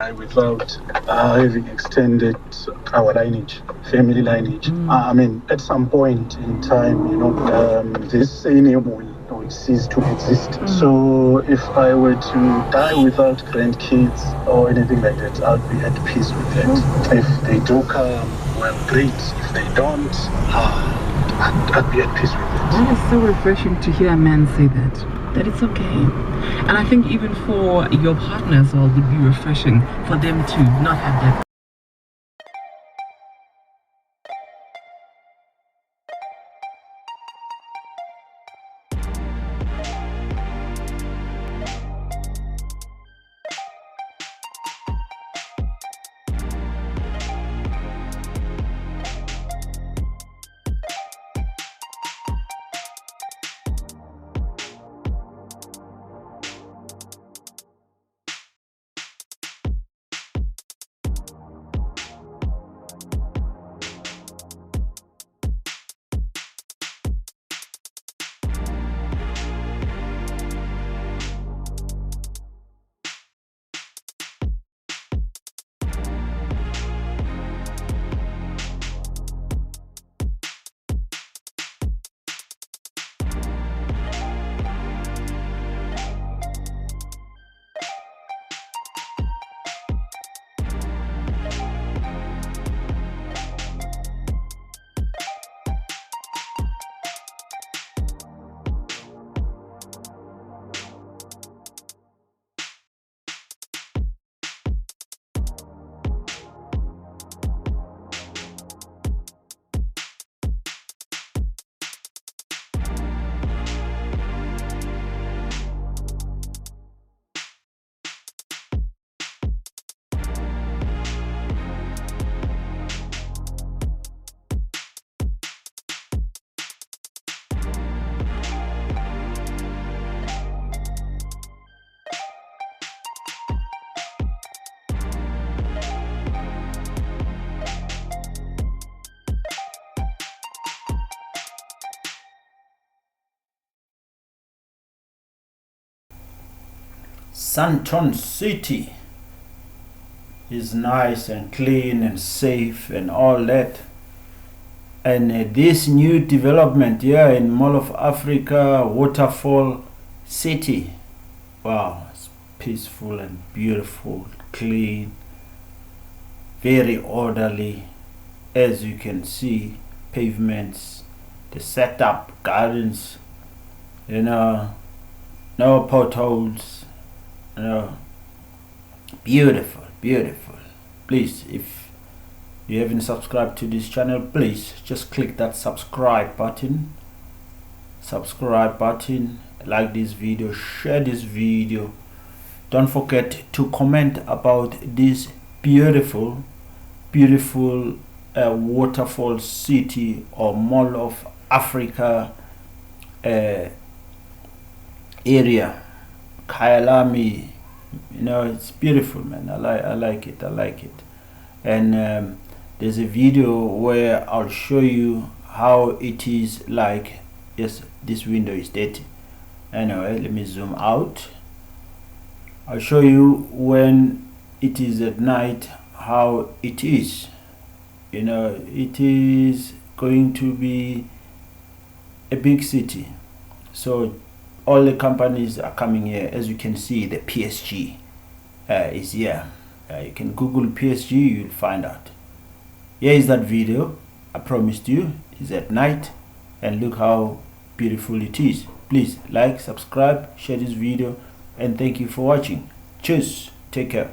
without having extended our lineage, family lineage. I mean, at some point in time, this name will cease to exist. So if I were to die without grandkids or anything like that, I'd be at peace with that. If they do come, well, great. If they don't, I'd be at peace with it. That is so refreshing to hear a man say that it's okay. And I think even for your partner as well, would be refreshing for them to not have that. Sandton City is nice and clean and safe and all that. And this new development here in Mall of Africa, Waterfall City, wow, it's peaceful and beautiful, clean, very orderly. As you can see, pavements, the setup, gardens, no potholes. Beautiful. Please, if you haven't subscribed to this channel, please just click that subscribe button, like this video, share this video. Don't forget to comment about this beautiful Waterfall City or Mall of Africa area, Kyalami. It's beautiful, man. I like it. And there's a video where I'll show you how it is like. Yes, this window is dirty. Anyway, let me zoom out. I'll show you when it is at night how it is. It is going to be a big city, so all the companies are coming here. As you can see, the PSG is here. You can Google PSG, you'll find out. Here is that video. I promised you, it's at night, and look how beautiful it is. Please like, subscribe, share this video, and thank you for watching. Cheers, take care.